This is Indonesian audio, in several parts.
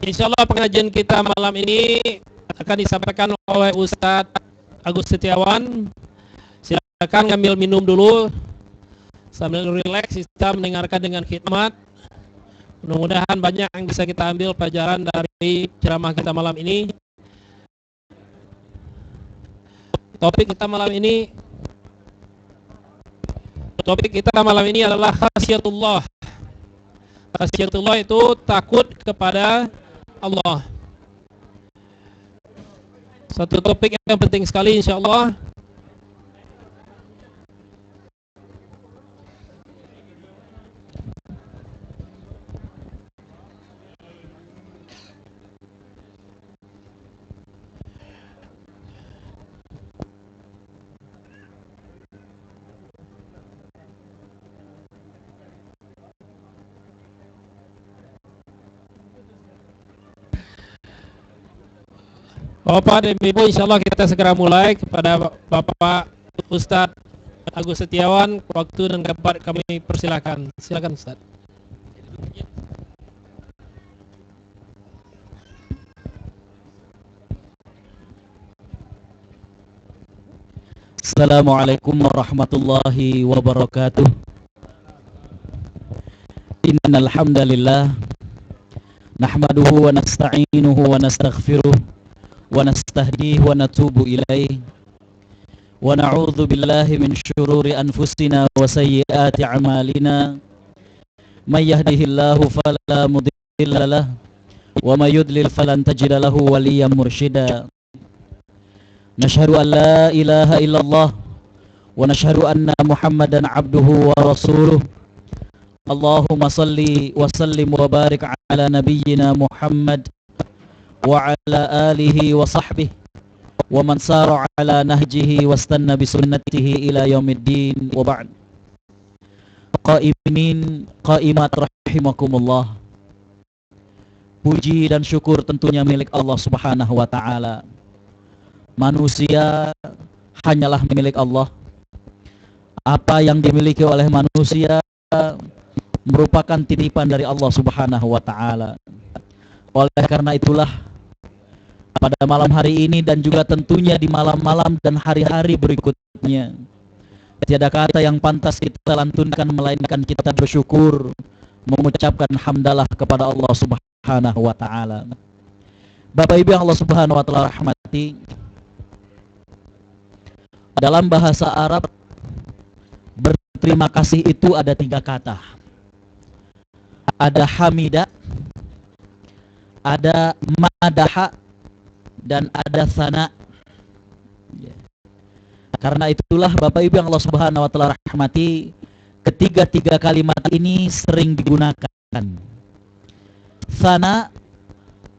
Insyaallah pengajian kita malam ini akan disampaikan oleh Ustadz Agus Setiawan. Silakan ngambil minum dulu sambil rileks, kita mendengarkan dengan khidmat. Mudah-mudahan banyak yang bisa kita ambil pelajaran dari ceramah kita malam ini. Topik kita malam ini adalah khasyiatullah. Khasyiatullah itu takut kepada Allah. Satu topik yang penting sekali insyaallah. Bapak dan Ibu, insyaallah kita segera mulai. Kepada Bapak Ustadz Agus Setiawan, waktu dan tempat kami persilakan. Silakan Ustadz. Assalamualaikum warahmatullahi wabarakatuh. Innal hamdalillah nahmaduhu wa nasta'inuhu wa nastaghfiruh wa nastahdihi wa natubu ilaih wa na'udzu billahi min syururi anfusina wa sayyiati a'malina may yahdihillahu fala mudilla lahu wa may yudlil falan tajida lahu waliyyan mursyida. Nashhadu an la ilaha illallah wa nashhadu anna Muhammadan abduhu wa rasuluh. Allahumma salli wa sallim wa barik ala nabiyyina Muhammad wa ala alihi wa sahbihi wa man sara ala nahjihi wastanna bi sunnatihi ila yaumiddin wa ba'd. Qaimin qaimat rahimakumullah. Puji dan syukur tentunya milik Allah Subhanahu wa taala. Manusia hanyalah milik Allah. Apa yang dimiliki oleh manusia merupakan titipan dari Allah Subhanahu wa taala. Oleh karena itulah pada malam hari ini dan juga tentunya di malam-malam dan hari-hari berikutnya, tiada kata yang pantas kita lantunkan melainkan kita bersyukur, mengucapkan hamdalah kepada Allah Subhanahu wa taala. Bapak Ibu yang Allah Subhanahu wa taala rahmati, dalam bahasa Arab berterima kasih itu ada 3 kata. Ada hamida, ada madaha, dan ada sana. Karena itulah Bapak Ibu yang Allah Subhanahu wa taala rahmati, ketiga kalimat ini sering digunakan. Sana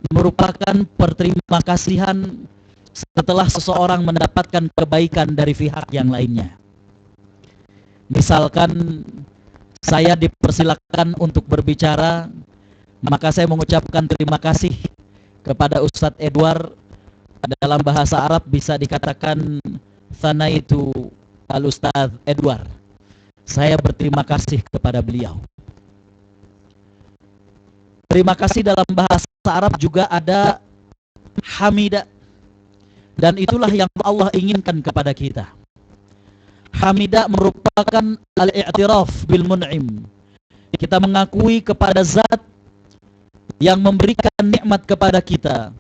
merupakan perterima kasihan setelah seseorang mendapatkan kebaikan dari pihak yang lainnya. Misalkan saya dipersilakan untuk berbicara, maka saya mengucapkan terima kasih kepada Ustadz Edward. Dalam bahasa Arab bisa dikatakan sanaitu al-Ustadz Edward. Saya berterima kasih kepada beliau. Terima kasih dalam bahasa Arab juga ada hamida. Dan itulah yang Allah inginkan kepada kita. Hamida merupakan al-i'tiraf bil mun'im. Kita mengakui kepada zat yang memberikan nikmat kepada kita,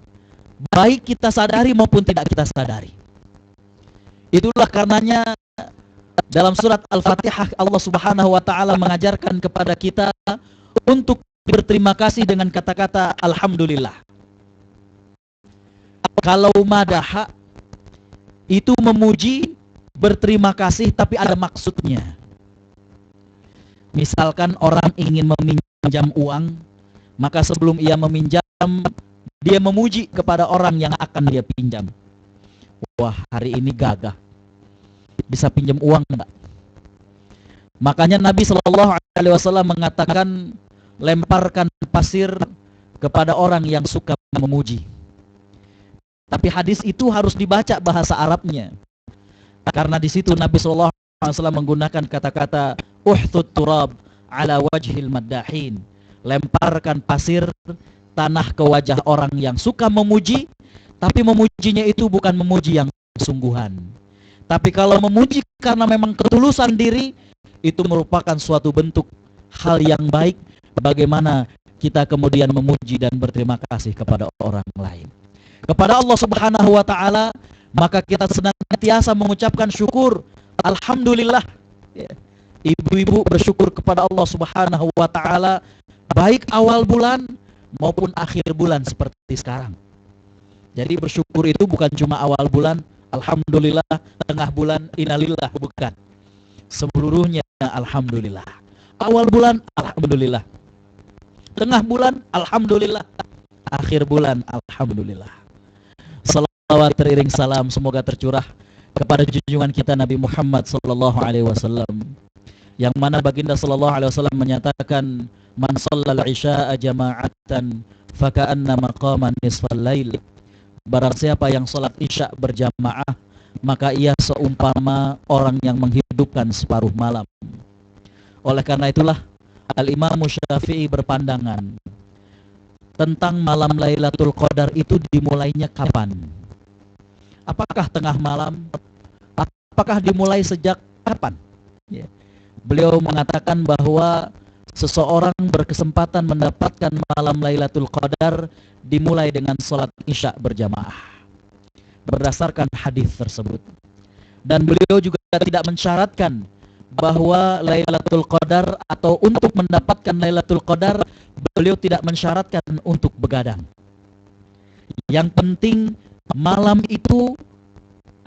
baik kita sadari maupun tidak kita sadari. Itulah karenanya dalam surat Al-Fatihah Allah Subhanahu wa taala mengajarkan kepada kita untuk berterima kasih dengan kata-kata alhamdulillah. Kalau madaha itu memuji, berterima kasih tapi ada maksudnya. Misalkan orang ingin meminjam uang, maka sebelum ia meminjam, dia memuji kepada orang yang akan dia pinjam. Wah, hari ini gagah, bisa pinjam uang enggak? Makanya Nabi SAW mengatakan, lemparkan pasir kepada orang yang suka memuji. Tapi hadis itu harus dibaca bahasa Arabnya, karena di situ Nabi SAW menggunakan kata-kata uhtut turab ala wajhil maddahin, lemparkan pasir tanah ke wajah orang yang suka memuji, tapi memujinya itu bukan memuji yang sungguhan. Tapi kalau memuji karena memang ketulusan diri, itu merupakan suatu bentuk hal yang baik. Bagaimana kita kemudian memuji dan berterima kasih kepada orang lain, kepada Allah Subhanahu wa ta'ala, maka kita senantiasa mengucapkan syukur. Alhamdulillah. Ibu-ibu bersyukur kepada Allah Subhanahu wa ta'ala, baik awal bulan maupun akhir bulan seperti sekarang. Jadi bersyukur itu bukan cuma awal bulan, alhamdulillah, tengah bulan, innalillah, bukan. Seluruhnya alhamdulillah. Awal bulan, alhamdulillah. Tengah bulan, alhamdulillah. Akhir bulan, alhamdulillah. Salawat teriring salam semoga tercurah kepada junjungan kita Nabi Muhammad sallallahu alaihi wasallam, yang mana baginda sallallahu alaihi wasallam menyatakan, man shallal isya'a jama'atan faka'annama qama nisfal lail. Barang siapa yang salat isya berjamaah, maka ia seumpama orang yang menghidupkan separuh malam. Oleh karena itulah Al-Imam Syafi'i berpandangan tentang malam Lailatul Qadar itu dimulainya kapan? Apakah tengah malam? Apakah dimulai sejak kapan? Beliau mengatakan bahwa seseorang berkesempatan mendapatkan malam Lailatul Qadar dimulai dengan sholat isya berjamaah, berdasarkan hadis tersebut. Dan beliau juga tidak mensyaratkan bahwa Lailatul Qadar atau untuk mendapatkan Lailatul Qadar, beliau tidak mensyaratkan untuk begadang. Yang penting malam itu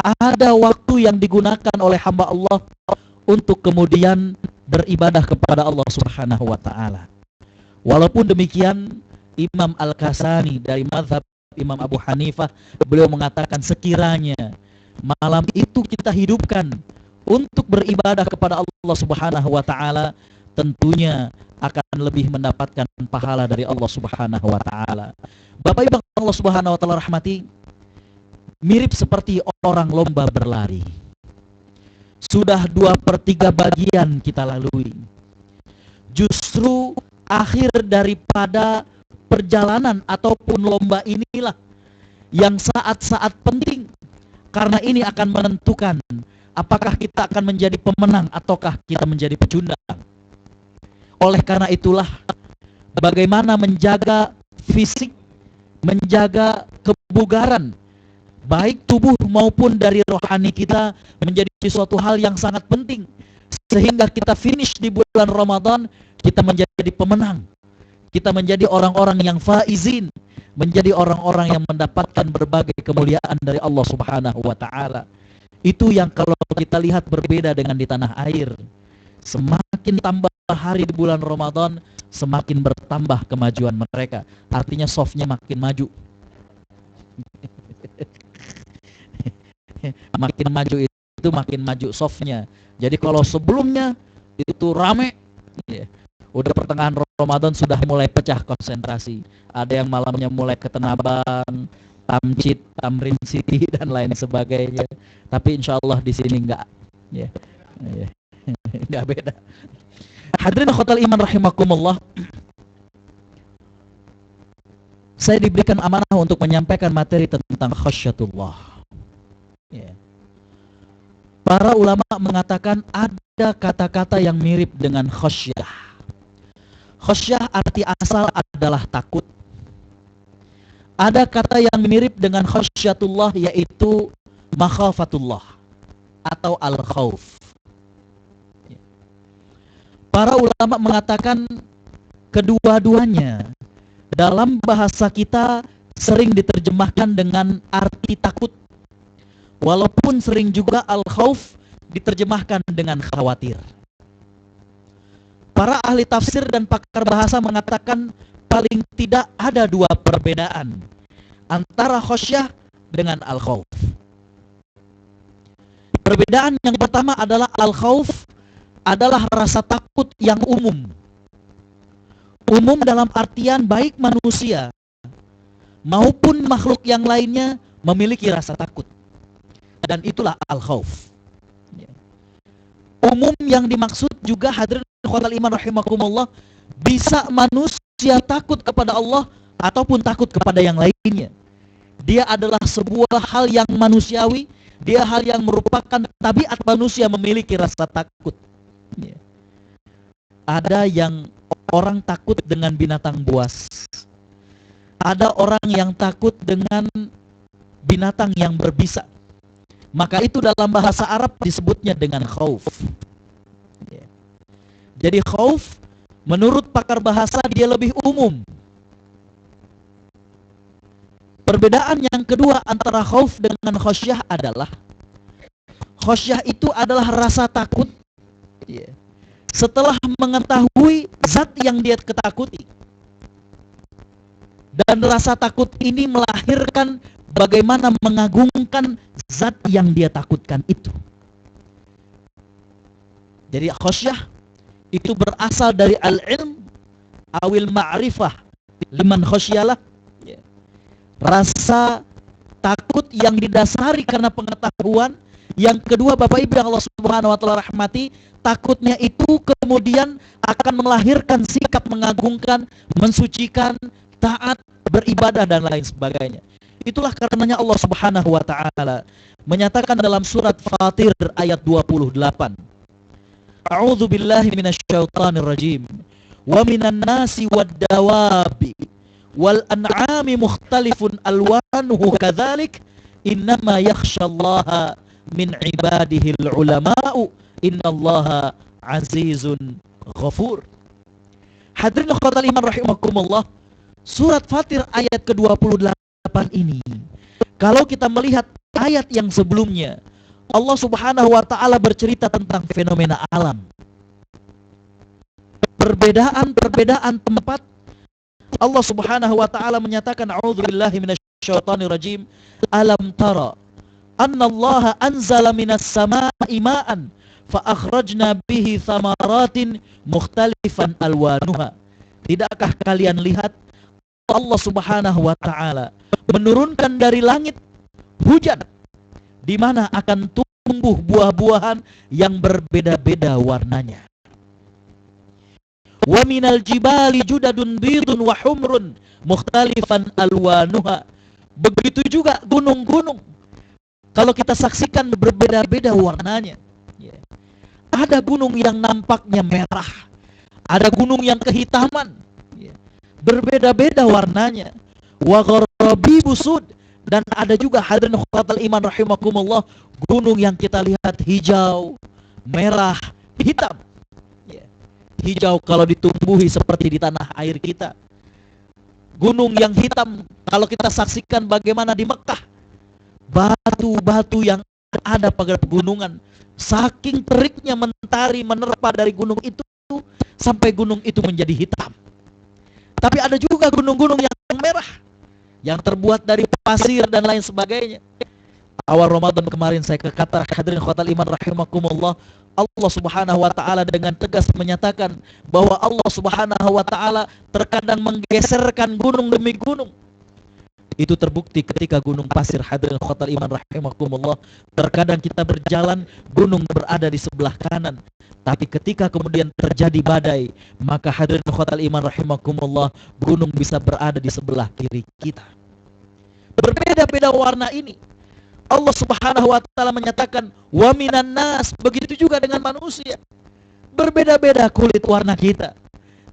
ada waktu yang digunakan oleh hamba Allah untuk kemudian beribadah kepada Allah Subhanahu wa ta'ala. Walaupun demikian, Imam Al-Kasani dari mazhab Imam Abu Hanifah, beliau mengatakan sekiranya malam itu kita hidupkan untuk beribadah kepada Allah Subhanahu wa ta'ala, tentunya akan lebih mendapatkan pahala dari Allah Subhanahu wa ta'ala. Bapak Ibu Allah Subhanahu wa ta'ala rahmati, mirip seperti orang lomba berlari. Sudah 2/3 bagian kita lalui. Justru akhir daripada perjalanan ataupun lomba inilah yang saat-saat penting, karena ini akan menentukan apakah kita akan menjadi pemenang ataukah kita menjadi pecundang. Oleh karena itulah, bagaimana menjaga fisik, menjaga kebugaran, baik tubuh maupun dari rohani kita, menjadi suatu hal yang sangat penting. Sehingga kita finish di bulan Ramadan, kita menjadi pemenang. Kita menjadi orang-orang yang faizin, menjadi orang-orang yang mendapatkan berbagai kemuliaan dari Allah Subhanahu wa ta'ala. Itu yang kalau kita lihat berbeda dengan di tanah air. Semakin tambah hari di bulan Ramadan, semakin bertambah kemajuan mereka. Artinya softnya makin maju. Makin maju itu makin maju softnya. Jadi kalau sebelumnya itu rame, udah pertengahan Ramadan sudah mulai pecah konsentrasi. Ada yang malamnya mulai ke Tenabang, Tamcit, Tamrin City dan lain sebagainya. Tapi insya Allah di sini enggak, enggak beda. Hadirin khotal iman rahimakumullah, saya diberikan amanah untuk menyampaikan materi tentang khasyatullah. Para ulama mengatakan ada kata-kata yang mirip dengan khasyah. Khasyah arti asal adalah takut. Ada kata yang mirip dengan khasyatullah, yaitu makhafatullah atau al-khauf. Para ulama mengatakan kedua-duanya dalam bahasa kita sering diterjemahkan dengan arti takut, walaupun sering juga al-khauf diterjemahkan dengan khawatir. Para ahli tafsir dan pakar bahasa mengatakan paling tidak ada 2 perbedaan antara khasyah dengan al-khauf. Perbedaan yang pertama adalah al-khauf adalah rasa takut yang umum. Umum dalam artian baik manusia maupun makhluk yang lainnya memiliki rasa takut. Dan itulah al-khauf. Umum yang dimaksud juga hadirin khotal iman rahimakumullah, bisa manusia takut kepada Allah ataupun takut kepada yang lainnya. Dia adalah sebuah hal yang manusiawi, dia hal yang merupakan tabiat manusia memiliki rasa takut. Ya. Ada yang orang takut dengan binatang buas. Ada orang yang takut dengan binatang yang berbisa. Maka itu dalam bahasa Arab disebutnya dengan khauf. Ya. Jadi khauf menurut pakar bahasa dia lebih umum. Perbedaan yang kedua antara khauf dengan khosyah adalah khosyah itu adalah rasa takut setelah mengetahui zat yang dia ketakuti. Dan rasa takut ini melahirkan bagaimana mengagungkan zat yang dia takutkan itu. Jadi khosyah itu berasal dari al-ilm awil ma'rifah liman khosyalah. Rasa takut yang didasari karena pengetahuan. Yang kedua, Bapak Ibu yang Allah Subhanahu wa taala rahmati, takutnya itu kemudian akan melahirkan sikap mengagungkan, mensucikan, taat, beribadah dan lain sebagainya. Itulah karenanya Allah Subhanahu wa taala menyatakan dalam surat Fatir ayat 28. A'udzu billahi minasyaitonir rajim. Wa minan nasi wad-dawabi wal an'ami mukhtalifun alwanuhu kadzalik innama yakhsyallaha min ibadihil ulama'u innallaha azizun ghafur. Hadirin khotal iman rahimakumullah, surat Fatir ayat ke-28 ini, kalau kita melihat ayat yang sebelumnya, Allah Subhanahu wa taala bercerita tentang fenomena alam. Perbedaan tempat. Allah Subhanahu wa taala menyatakan a'udzubillahi minasyaitonir rajim. Alam tara annallaha anzala minas samaa'i ma'an fa akhrajna bihi thamaratin mukhtalifan alwanuha. Tidakkah kalian lihat Allah Subhanahu wa taala menurunkan dari langit hujan di mana akan tumbuh buah-buahan yang berbeda-beda warnanya. Wa minal jibali judadun bidun wa humrun mukhtalifan alwanuha. Begitu juga gunung-gunung. Kalau kita saksikan berbeda-beda warnanya. Ada gunung yang nampaknya merah, ada gunung yang kehitaman, berbeda-beda warnanya. Wa gharabi busud, dan ada juga hadirin khotal iman rahimakumullah, gunung yang kita lihat hijau, merah, hitam. Hijau kalau ditumbuhi seperti di tanah air kita. Gunung yang hitam kalau kita saksikan bagaimana di Mekah, batu-batu yang ada pada pegunungan, saking teriknya mentari menerpa dari gunung itu sampai gunung itu menjadi hitam. Tapi ada juga gunung-gunung yang merah, yang terbuat dari pasir dan lain sebagainya. Awal Ramadan kemarin saya kata hadirin khotal iman rahimakumullah, Allah Subhanahu wa taala dengan tegas menyatakan bahwa Allah Subhanahu wa taala terkadang menggeserkan gunung demi gunung. Itu terbukti ketika gunung pasir, hadirin khotal iman rahimakumullah. Terkadang kita berjalan, gunung berada di sebelah kanan, tapi ketika kemudian terjadi badai, maka hadirin khotal iman rahimakumullah, gunung bisa berada di sebelah kiri kita. Berbeda-beda warna ini. Allah Subhanahu wa taala menyatakan wa minan nas, begitu juga dengan manusia. Berbeda-beda kulit warna kita.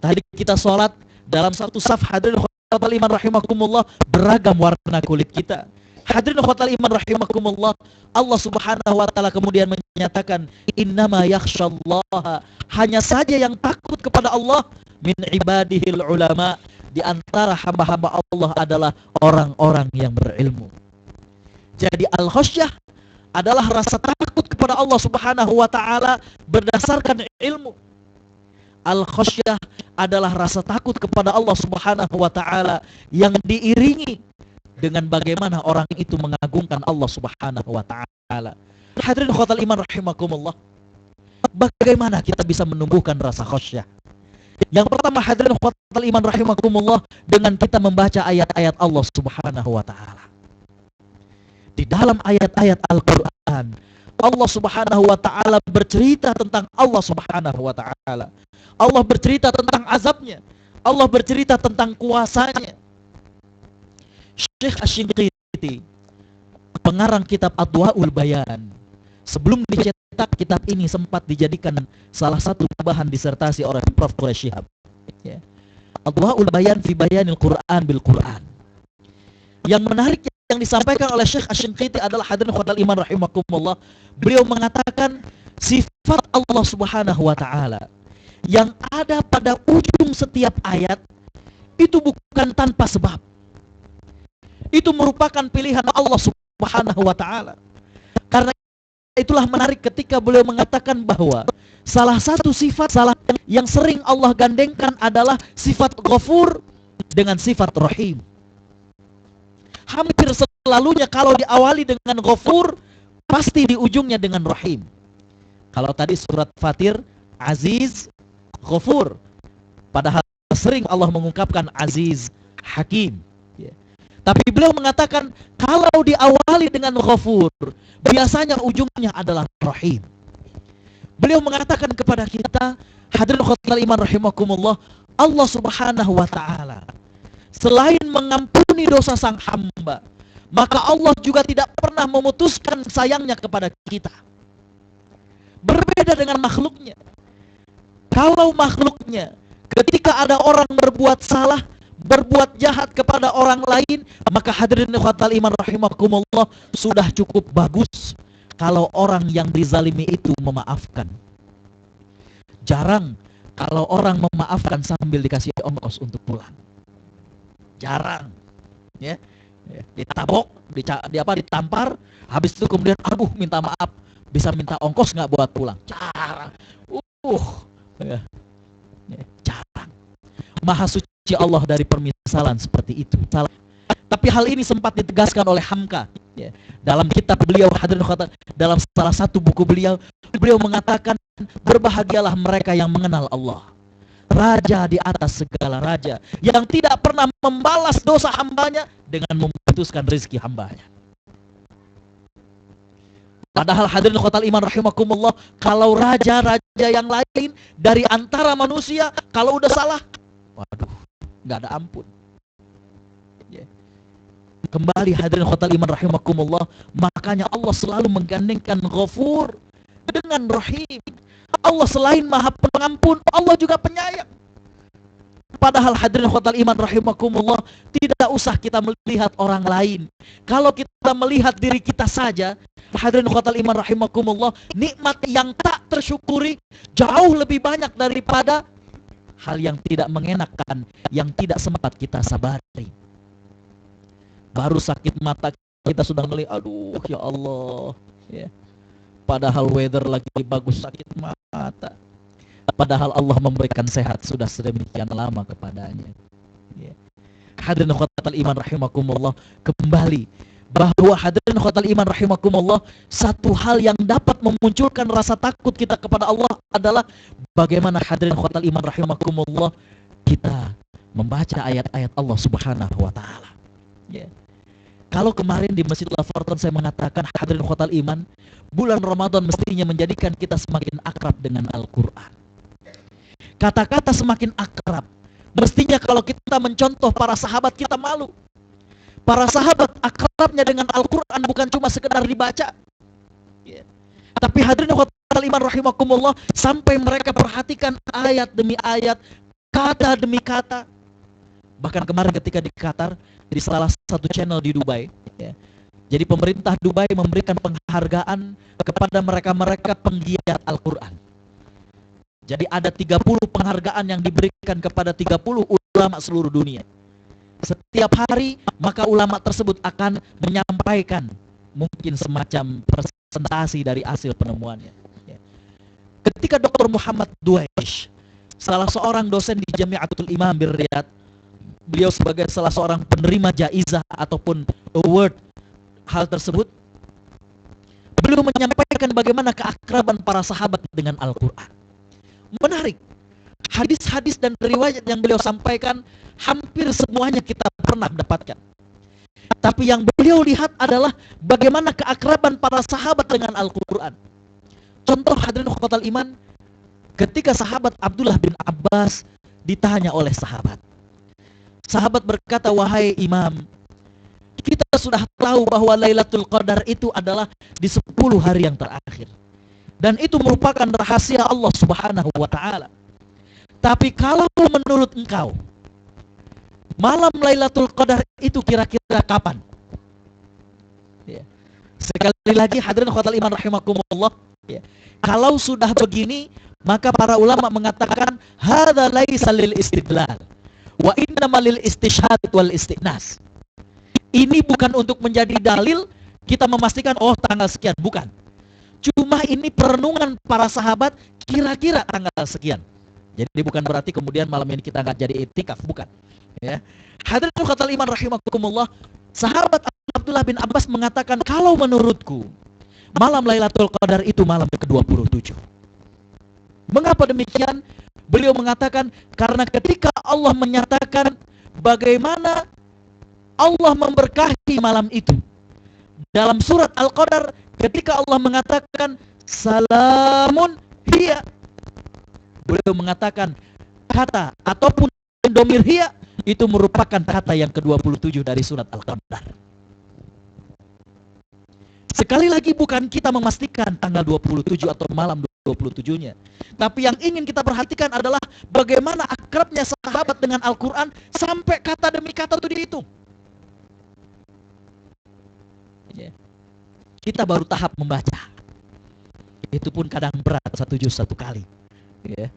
Tadi kita sholat dalam satu saf, hadirin khotal iman rahimakumullah, beragam warna kulit kita. Hadirin khotal iman rahimakumullah, Allah Subhanahu wa taala kemudian menyatakan innama yakhsyallaha, hanya saja yang takut kepada Allah min ibadihil ulama, di antara hamba-hamba Allah adalah orang-orang yang berilmu. Jadi al-khosyah adalah rasa takut kepada Allah Subhanahu wa taala berdasarkan ilmu. Al-khosyah adalah rasa takut kepada Allah Subhanahu wa taala yang diiringi dengan bagaimana orang itu mengagungkan Allah Subhanahu wa taala. Hadirin khotal iman rahimakumullah, bagaimana kita bisa menumbuhkan rasa khosyah? Yang pertama, hadirin khotal iman rahimakumullah, dengan kita membaca ayat-ayat Allah Subhanahu wa taala. Di dalam ayat-ayat Al-Quran, Allah Subhanahu wa ta'ala bercerita tentang Allah Subhanahu wa ta'ala. Allah bercerita tentang azabnya. Allah bercerita tentang kuasanya. Syekh Asy-Shinqiti, pengarang kitab Adwaul Bayan, sebelum dicetak kitab ini sempat dijadikan salah satu bahan disertasi oleh Prof. Quraish Shihab. Ya. Adwaul Bayan fi Bayanil Quran bil Quran. Yang menarik yang disampaikan oleh Syekh Asy-Shinqiti adalah, hadirin khotbah iman rahimakumullah, beliau mengatakan sifat Allah Subhanahu wa taala yang ada pada ujung setiap ayat itu bukan tanpa sebab. Itu merupakan pilihan Allah Subhanahu wa taala. Karena itulah menarik ketika beliau mengatakan bahwa salah satu sifat yang sering Allah gandengkan adalah sifat Ghafur dengan sifat Rahim. Hampir selalunya kalau diawali dengan Ghafur, pasti di ujungnya dengan Rahim. Kalau tadi surat Fatir, Aziz, Ghafur. Padahal sering Allah mengungkapkan Aziz, Hakim. Tapi beliau mengatakan kalau diawali dengan Ghafur, biasanya ujungnya adalah Rahim. Beliau mengatakan kepada kita, hadirin khotul iman rahimakumullah, Allah Subhanahu wa taala selain mengampuni dosa sang hamba, maka Allah juga tidak pernah memutuskan sayangnya kepada kita. Berbeda dengan makhluknya. Kalau makhluknya ketika ada orang berbuat salah, berbuat jahat kepada orang lain, maka hadirin khotul iman rahimakumullah, sudah cukup bagus kalau orang yang dizalimi itu memaafkan. Jarang kalau orang memaafkan sambil dikasih ongkos untuk pulang. Jarang. Ya. Ditabok, ditampar, habis itu kemudian aduh minta maaf, bisa minta ongkos nggak buat pulang? Jarang. Ya. Jarang. Maha suci Allah dari permisalan seperti itu. Tapi hal ini sempat ditegaskan oleh Hamka, ya. Dalam kitab beliau, hadirin khotul, dalam salah satu buku beliau mengatakan, berbahagialah mereka yang mengenal Allah, Raja di atas segala raja, yang tidak pernah membalas dosa hambanya dengan memutuskan rezeki hambanya. Padahal hadirin khotul iman rahimakumullah, kalau raja-raja yang lain dari antara manusia, kalau udah salah, waduh, nggak ada ampun. Kembali hadirin khotul iman rahimakumullah, makanya Allah selalu menggandengkan Ghafur dengan Rahim. Allah selain Maha Pengampun, Allah juga penyayang. Padahal hadirin khotul iman rahimakumullah, tidak usah kita melihat orang lain. Kalau kita melihat diri kita saja, hadirin khotul iman rahimakumullah, nikmat yang tak tersyukuri jauh lebih banyak daripada hal yang tidak mengenakan, yang tidak sempat kita sabari. Baru sakit mata kita sudah melihat, aduh ya Allah, ya. Padahal weather lagi bagus, sakit mata. Padahal Allah memberikan sehat sudah sedemikian lama kepadanya. Ya. Hadirin khotul iman rahimakumullah, kembali bahwa hadirin khotul iman rahimakumullah, satu hal yang dapat memunculkan rasa takut kita kepada Allah adalah bagaimana hadirin khotul iman rahimakumullah kita membaca ayat-ayat Allah Subhanahu wa taala. Ya. Kalau kemarin di Masjid Laforton saya mengatakan, hadirin khotul iman, bulan Ramadan mestinya menjadikan kita semakin akrab dengan Al-Quran. Kata-kata semakin akrab. Mestinya kalau kita mencontoh para sahabat, kita malu. Para sahabat akrabnya dengan Al-Quran bukan cuma sekedar dibaca, ya. Tapi hadirin khotul iman rahimakumullah, sampai mereka perhatikan ayat demi ayat, kata demi kata. Bahkan kemarin ketika di Qatar, di salah satu channel di Dubai, ya. Jadi pemerintah Dubai memberikan penghargaan kepada mereka-mereka penggiat Al-Quran. Jadi ada 30 penghargaan yang diberikan kepada 30 ulama seluruh dunia. Setiap hari maka ulama tersebut akan menyampaikan mungkin semacam presentasi dari hasil penemuannya, ya. Ketika Dr. Muhammad Duwaish, salah seorang dosen di Jami'atul Imam Riyadh, beliau sebagai salah seorang penerima jaizah ataupun award hal tersebut, beliau menyampaikan bagaimana keakraban para sahabat dengan Al-Quran. Menarik, hadis-hadis dan riwayat yang beliau sampaikan hampir semuanya kita pernah dapatkan. Tapi yang beliau lihat adalah bagaimana keakraban para sahabat dengan Al-Quran. Contoh hadirin khotul iman, ketika sahabat Abdullah bin Abbas ditanya oleh sahabat berkata, wahai imam, sudah tahu bahwa Lailatul Qadar itu adalah di 10 hari yang terakhir. Dan itu merupakan rahasia Allah Subhanahu wa Ta'ala. Tapi kalau menurut engkau, malam Lailatul Qadar itu kira-kira kapan? Ya. Sekali lagi hadirin khotal iman rahimakumullah, ya. Kalau sudah begini, maka para ulama mengatakan hadza laisa lil istidlal wa innama lil istishhad wal istinas. Ini bukan untuk menjadi dalil kita memastikan oh tanggal sekian, bukan. Cuma ini perenungan para sahabat kira-kira tanggal sekian. Jadi bukan berarti kemudian malam ini kita nggak jadi iktikaf, bukan. Ya. Hadirin khotal iman rahimakumullah, sahabat Abdullah bin Abbas mengatakan kalau menurutku malam Lailatul Qadar itu malam ke-27. Mengapa demikian? Beliau mengatakan karena ketika Allah menyatakan bagaimana Allah memberkahi malam itu. Dalam surat Al-Qadar ketika Allah mengatakan salamun hiya, beliau mengatakan kata ataupun domir hiya itu merupakan kata yang ke-27 dari surat Al-Qadar. Sekali lagi bukan kita memastikan tanggal 27 atau malam 27-nya. Tapi yang ingin kita perhatikan adalah bagaimana akrabnya sahabat dengan Al-Quran sampai kata demi kata itu dihitung. Ya. Kita baru tahap membaca. Itu pun kadang berat, satu juz satu kali. Ya.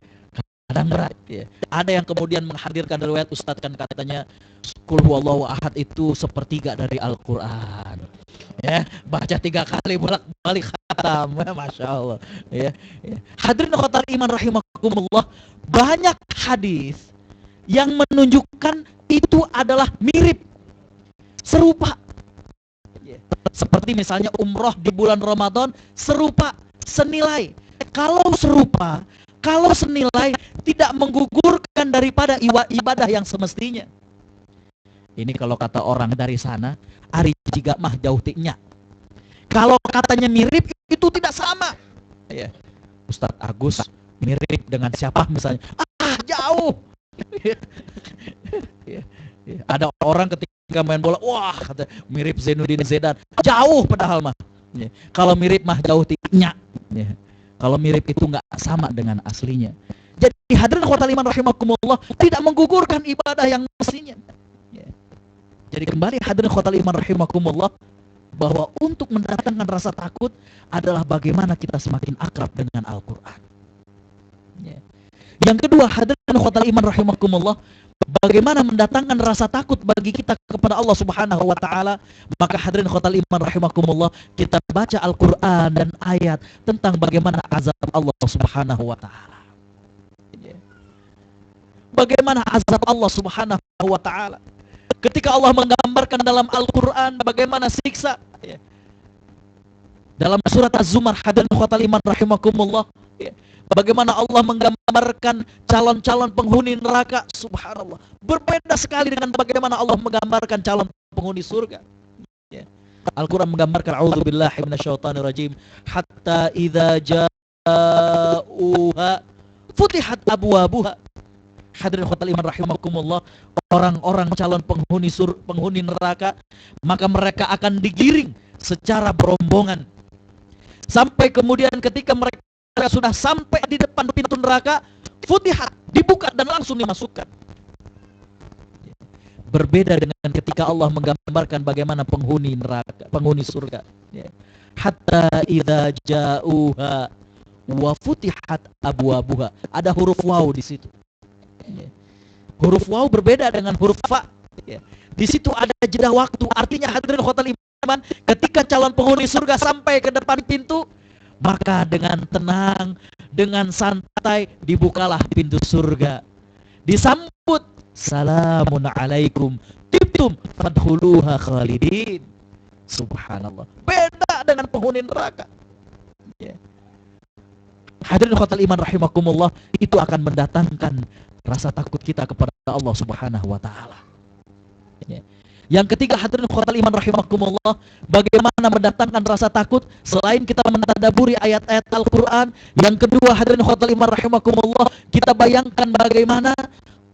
Kadang berat. Ya. Ada yang kemudian menghadirkan riwayat Ustadz kan katanya Qul huwallahu ahad itu sepertiga dari Al-Quran. Ya, baca 3 kali bolak-balik khatam, masya Allah. Ya, ya. Hadirin khotal iman rahimakumullah, banyak hadis yang menunjukkan itu adalah mirip, serupa. Ya. Seperti misalnya umroh di bulan Ramadan serupa, senilai. Kalau serupa, kalau senilai, tidak menggugurkan daripada ibadah yang semestinya. Ini kalau kata orang dari sana, ari jiga mah jauh tiknya. Kalau katanya mirip itu tidak sama. Ya. Ustadz Agus mirip dengan siapa misalnya? Jauh. Ya. Ya. Ada orang ketika main bola, wah kata mirip Zainuddin Zidane. Jauh padahal mah. Ya. Kalau mirip mah jauh tiknya. Ya. Kalau mirip itu nggak sama dengan aslinya. Jadi hadirin khotal iman rahimakumullah, tidak menggugurkan ibadah yang mestinya. Ya. Jadi kembali hadirin khotal iman rahimakumullah, bahwa untuk mendatangkan rasa takut adalah bagaimana kita semakin akrab dengan Al-Quran. Ya. Yang kedua hadirin khotal iman rahimakumullah, bagaimana mendatangkan rasa takut bagi kita kepada Allah Subhanahu wa Ta'ala. Maka hadirin khotal iman rahimakumullah, kita baca Al-Quran dan ayat tentang bagaimana azab Allah Subhanahu wa Ta'ala. Ya. Bagaimana azab Allah Subhanahu wa Ta'ala ketika Allah menggambarkan dalam Al-Quran bagaimana siksa. Ya. Dalam surat Az-Zumar hadirin khotal iman rahimakumullah, ya. Bagaimana Allah menggambarkan calon-calon penghuni neraka, subhanallah. Berbeda sekali dengan bagaimana Allah menggambarkan calon penghuni surga. Ya. Al-Quran menggambarkan a'udzubillahi minasyaitonirrajim, hatta idza ja'uha futihat abwabuha. Hadirin khotal iman rahimakumullah, orang-orang calon penghuni neraka, maka mereka akan digiring secara berombongan sampai kemudian ketika mereka sudah sampai di depan pintu neraka, futihat, dibuka dan langsung dimasukkan. Berbeda dengan ketika Allah menggambarkan bagaimana penghuni neraka, penghuni surga. Hatta idza ja'uha wa futihat abwabuha. Ada huruf waw di situ. Huruf waw berbeda dengan huruf fa. Di situ ada jeda waktu. Artinya hadirin khotal iman, ketika calon penghuni surga sampai ke depan pintu, maka dengan tenang, dengan santai dibukalah pintu surga. Disambut, salamun alaikum tibtum fadkhuluha khalidin. Subhanallah. Beda dengan penghuni neraka. Hadirin khotal iman rahimakumullah, itu akan mendatangkan rasa takut kita kepada Allah Subhanahu wa Ta'ala. Yang ketiga hadirin khotal iman rahimakumullah, bagaimana mendatangkan rasa takut selain kita mentadaburi ayat-ayat Al-Quran. Yang kedua hadirin khotal iman rahimakumullah, kita bayangkan bagaimana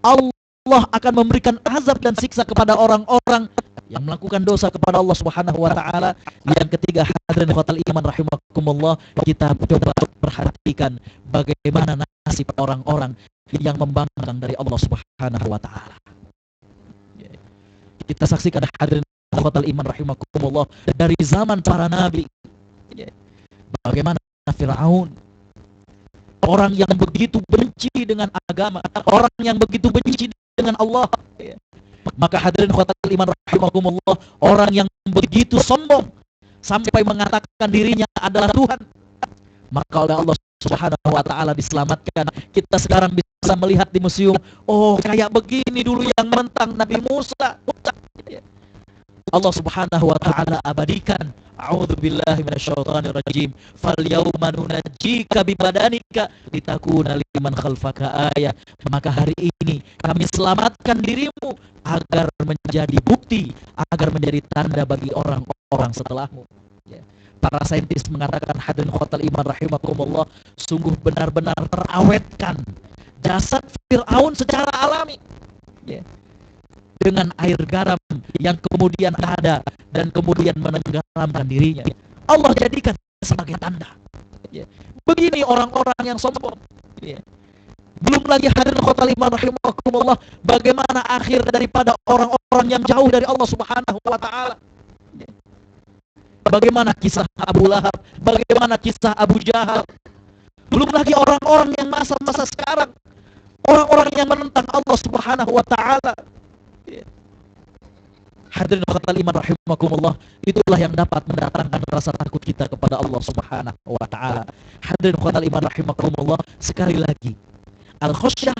Allah akan memberikan azab dan siksa kepada orang-orang yang melakukan dosa kepada Allah Subhanahu wa taala. Yang ketiga, hadirin ikhwatal iman rahimakumullah, kita coba perhatikan bagaimana nasib orang-orang yang membangkang dari Allah Subhanahu wa taala. Kita saksikan hadirin ikhwatal iman rahimakumullah dari zaman para nabi, bagaimana Firaun, orang yang begitu benci dengan agama, orang yang begitu benci dengan Allah. Maka hadirin ikhwatal iman rahimakumullah, orang yang begitu sombong sampai mengatakan dirinya adalah Tuhan, maka oleh Allah Subhanahu wa taala diselamatkan. Kita sekarang bisa melihat di museum, oh kayak begini dulu yang menentang Nabi Musa. Allah Subhanahu wa taala abadikan. A'udzubillahi minasyaitonir rajim. Falyawma nunajjika bibadanika litakuna liman khalfaka ayah. Maka hari ini kami selamatkan dirimu agar menjadi bukti, agar menjadi tanda bagi orang-orang setelahmu. Para saintis mengatakan, hadirin ikhwatal iman rahimakumullah, sungguh benar-benar terawetkan jasad Fir'aun secara alami dengan air garam yang kemudian ada dan kemudian menenggelamkan dirinya. Allah jadikan sebagai tanda. Begini orang-orang yang sombong. Belum lagi hadirin ikhwatal iman rahimakumullah, bagaimana akhir daripada orang-orang yang jauh dari Allah Subhanahu wa taala. Bagaimana kisah Abu Lahab, bagaimana kisah Abu Jahal. Belum lagi orang-orang yang masa-masa sekarang, orang-orang yang menentang Allah Subhanahu wa taala. Hadirin ikhwatal iman rahimakumullah, itulah yang dapat mendatangkan rasa takut kita kepada Allah Subhanahu wa taala. Hadirin ikhwatal iman rahimakumullah, sekali lagi, al-khasyah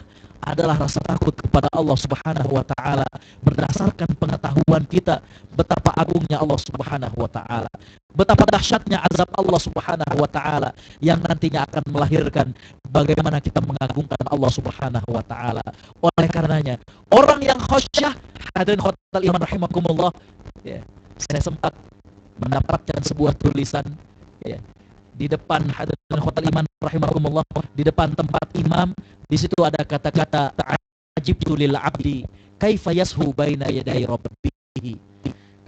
adalah rasa takut kepada Allah Subhanahu wa taala berdasarkan pengetahuan kita betapa agungnya Allah Subhanahu wa taala, betapa dahsyatnya azab Allah Subhanahu wa taala yang nantinya akan melahirkan bagaimana kita mengagungkan Allah Subhanahu wa taala. Oleh karenanya, orang yang khasyah, hadirin ikhwatal iman rahimakumullah, saya sempat mendapatkan sebuah tulisan di depan, hadirin ikhwatal iman rahimakumullah, di depan tempat imam. Di situ ada kata-kata, ta'ajibtu lil abdi kaifa yashu baina yaday rabbih.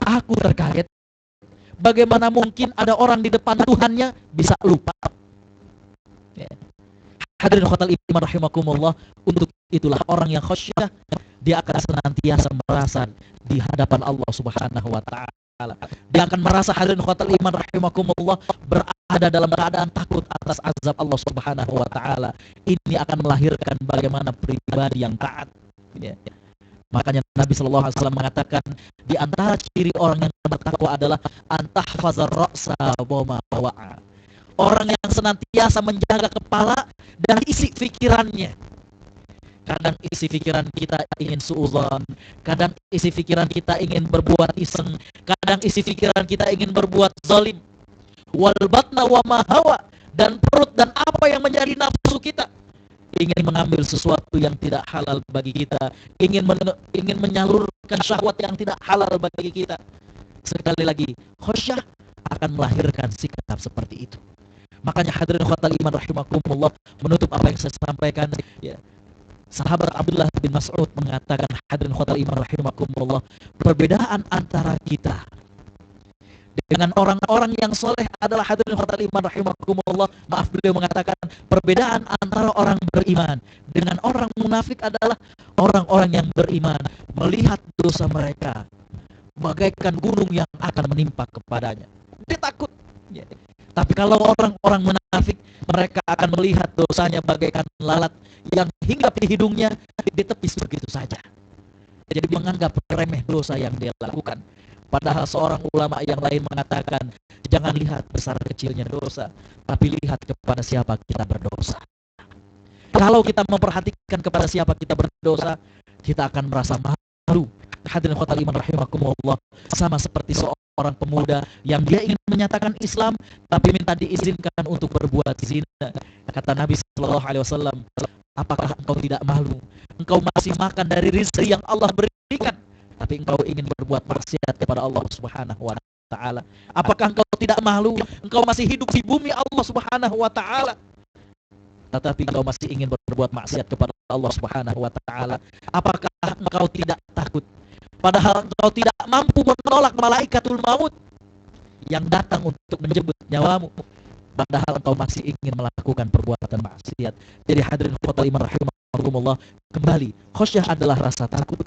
Aku terkaget bagaimana mungkin ada orang di depan Tuhannya bisa lupa. Hadirin ikhwatal iman rahimakumullah, untuk itulah orang yang khasyah, dia akan senantiasa merasa di hadapan Allah Subhanahu wa taala. Dia akan merasa, hadirin ikhwatal iman rahimakumullah, berada dalam keadaan takut atas azab Allah Subhanahu wa taala. Ini akan melahirkan bagaimana pribadi yang taat. Makanya Nabi sallallahu alaihi wasallam mengatakan, di antara ciri orang yang bertakwa adalah antahfazar ra'sa wa ma wa'a. Orang yang senantiasa menjaga kepala dan isi pikirannya. Kadang isi pikiran kita ingin suudzon, kadang isi pikiran kita ingin berbuat iseng, kadang isi pikiran kita ingin berbuat zalim. Wal batna wa ma hawa, dan perut dan apa yang menjadi nafsu kita, ingin mengambil sesuatu yang tidak halal bagi kita, ingin menyalurkan syahwat yang tidak halal bagi kita. Sekali lagi, khasyah akan melahirkan sikap seperti itu. Makanya hadirin ikhwatal iman rahimakumullah, menutup apa yang saya sampaikan, sahabat Abdullah bin Mas'ud mengatakan, hadirin ikhwatal iman rahimakumullah, perbedaan antara kita dengan orang-orang yang soleh adalah, hadirin ikhwatal iman rahimakumullah, maaf, beliau mengatakan, perbedaan antara orang beriman dengan orang munafik adalah orang-orang yang beriman melihat dosa mereka bagaikan gunung yang akan menimpa kepadanya, dia takut. Tapi kalau orang-orang munafik, mereka akan melihat dosanya bagaikan lalat yang hinggap di hidungnya, ditepis begitu saja. Jadi menganggap remeh dosa yang dia lakukan. Padahal seorang ulama yang lain mengatakan, jangan lihat besar kecilnya dosa, tapi lihat kepada siapa kita berdosa. Kalau kita memperhatikan kepada siapa kita berdosa, kita akan merasa malu. Hadirin ikhwatal iman rahimakumullah, sama seperti seorang pemuda yang dia ingin menyatakan Islam tapi minta diizinkan untuk berbuat zina. Kata Nabi sallallahu alaihi wasallam, apakah engkau tidak malu? Engkau masih makan dari rezeki yang Allah berikan, tapi engkau ingin berbuat maksiat kepada Allah Subhanahu wa taala. Apakah engkau tidak malu? Engkau masih hidup di bumi Allah Subhanahu wa taala, tetapi engkau masih ingin berbuat maksiat kepada Allah Subhanahu wa taala. Apakah engkau tidak takut Padahal engkau tidak mampu menolak malaikatul maut yang datang untuk menjemput nyawamu, padahal engkau masih ingin melakukan perbuatan maksiat. Jadi hadirin khotal iman rahimakumullah, kembali khosyah adalah rasa takut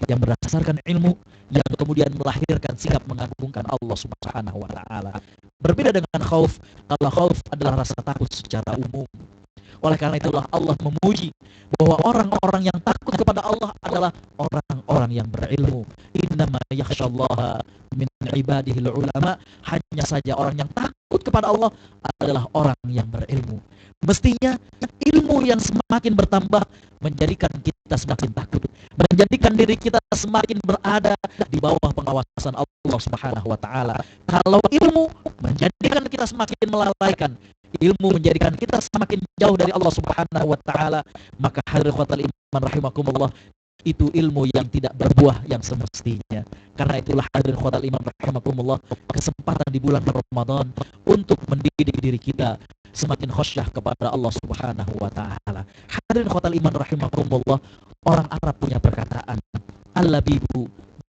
yang berdasarkan ilmu, yang kemudian melahirkan sikap mengagungkan Allah Subhanahu wa taala. Berbeda dengan khauf. Kalau khauf adalah rasa takut secara umum. Oleh karena itulah Allah memuji bahwa orang-orang yang takut kepada Allah adalah orang-orang yang berilmu. Innama yakhsyallaha min ibadihil ulama. Hanya saja orang yang takut kepada Allah adalah orang yang berilmu. Mestinya ilmu yang semakin bertambah menjadikan kita semakin takut, menjadikan diri kita semakin berada di bawah pengawasan Allah Subhanahu wa taala. Kalau ilmu menjadikan kita semakin melalaikan, ilmu menjadikan kita semakin jauh dari Allah Subhanahu wa taala, maka hadirin khotal iman rahimakumullah, itu ilmu yang tidak berbuah yang semestinya. Karena itulah hadirin khotal iman rahimakumullah, kesempatan di bulan Ramadan untuk mendidik diri kita semakin khasyah kepada Allah Subhanahu wa taala. Hadirin khotal iman rahimakumullah, orang Arab punya perkataan, al-labibu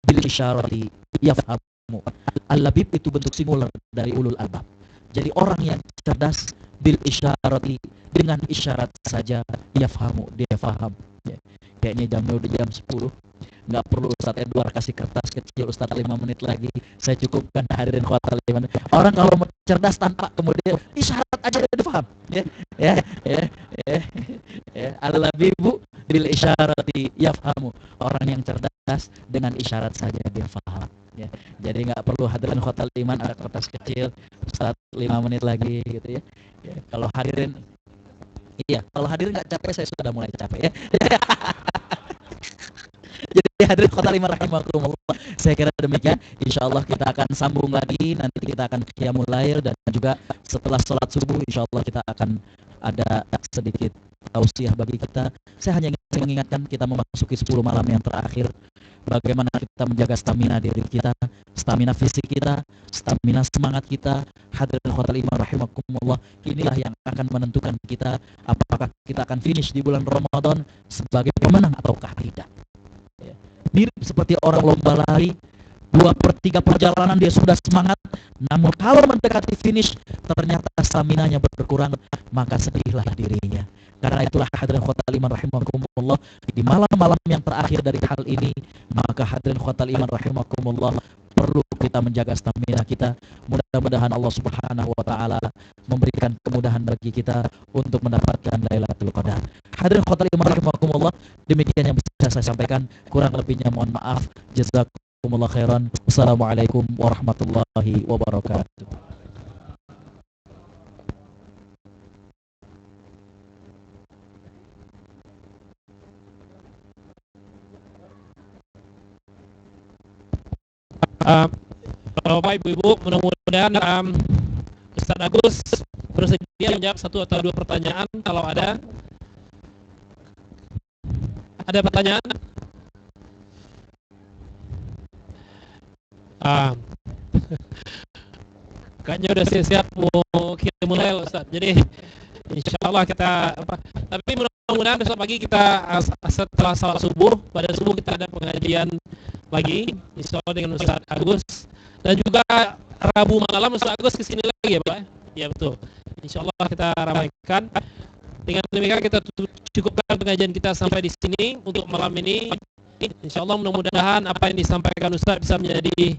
bil isyarati yafhamu. Al-labib itu bentuk singular dari ulul albab. Jadi orang yang cerdas bil isyarati, dengan isyarat saja yafhamu, dia faham. Ya. Kayaknya jamnya udah jam 10. Nggak perlu Ustaz Edward kasih kertas kecil Ustaz 5 menit lagi. Saya cukupkan hadirin khotal iman. Orang kalau mau cerdas tanpa kemudian isyarat aja udah paham. Ya. Al-labibu bil isyarati yafhamu. Orang yang cerdas dengan isyarat saja dia paham. Ya. Jadi nggak perlu hadirin khotal iman ada kertas kecil Ustaz 5 menit lagi gitu ya. Ya. Kalau hadirin nggak capek, saya sudah mulai capek ya. Jadi hadirin khotal iman rahimakumullah, saya kira demikian. Insyaallah kita akan sambung lagi, nanti kita akan qiyamul lail, dan juga setelah sholat subuh insyaallah kita akan ada sedikit tausiah bagi kita. Saya hanya ingin mengingatkan kita memasuki 10 malam yang terakhir, bagaimana kita menjaga stamina diri kita, stamina fisik kita, stamina semangat kita. Hadirin khotal iman rahimakumullah, inilah yang akan menentukan kita apakah kita akan finish di bulan Ramadan sebagai pemenang ataukah tidak. Mirip seperti orang lomba lari, 2/3 perjalanan dia sudah semangat, namun kalau mendekati finish ternyata staminanya berkurang, maka sedihlah dirinya. Karena itulah hadirin khotal iman rahimakumullah, di malam-malam yang terakhir dari hal ini, maka hadirin khotal iman rahimakumullah, perlu kita menjaga stamina kita. Mudah-mudahan Allah Subhanahu wa taala memberikan kemudahan bagi kita untuk mendapatkan Lailatul Qadar. Hadirin khotal iman rahimakumullah, demikian yang bisa saya sampaikan, kurang lebihnya mohon maaf. Jazakumullah khairan. Wassalamualaikum warahmatullahi wabarakatuh. Bapak Ibu-Ibu, mudah-mudahan Ustaz Agus bersedia menjawab 1 atau 2 pertanyaan kalau ada. Ada pertanyaan? Kayaknya udah siap-siap mau kita mulai Ustaz. Jadi insyaallah kita tapi mudah-mudahan besok pagi kita setelah salat subuh, pada subuh kita ada pengajian lagi insyaallah dengan Ustaz Agus, dan juga Rabu malam Ustaz Agus kesini lagi ya Pak. Ya betul. Insyaallah kita ramaikan. Dengan demikian kita cukupkan pengajian kita sampai di sini untuk malam ini. Insyaallah mudah-mudahan apa yang disampaikan Ustaz bisa menjadi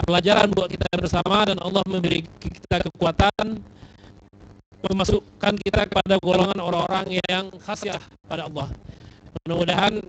pelajaran buat kita bersama, dan Allah memberi kita kekuatan, memasukkan kita kepada golongan orang-orang yang khasyah pada Allah. Mudah-mudahan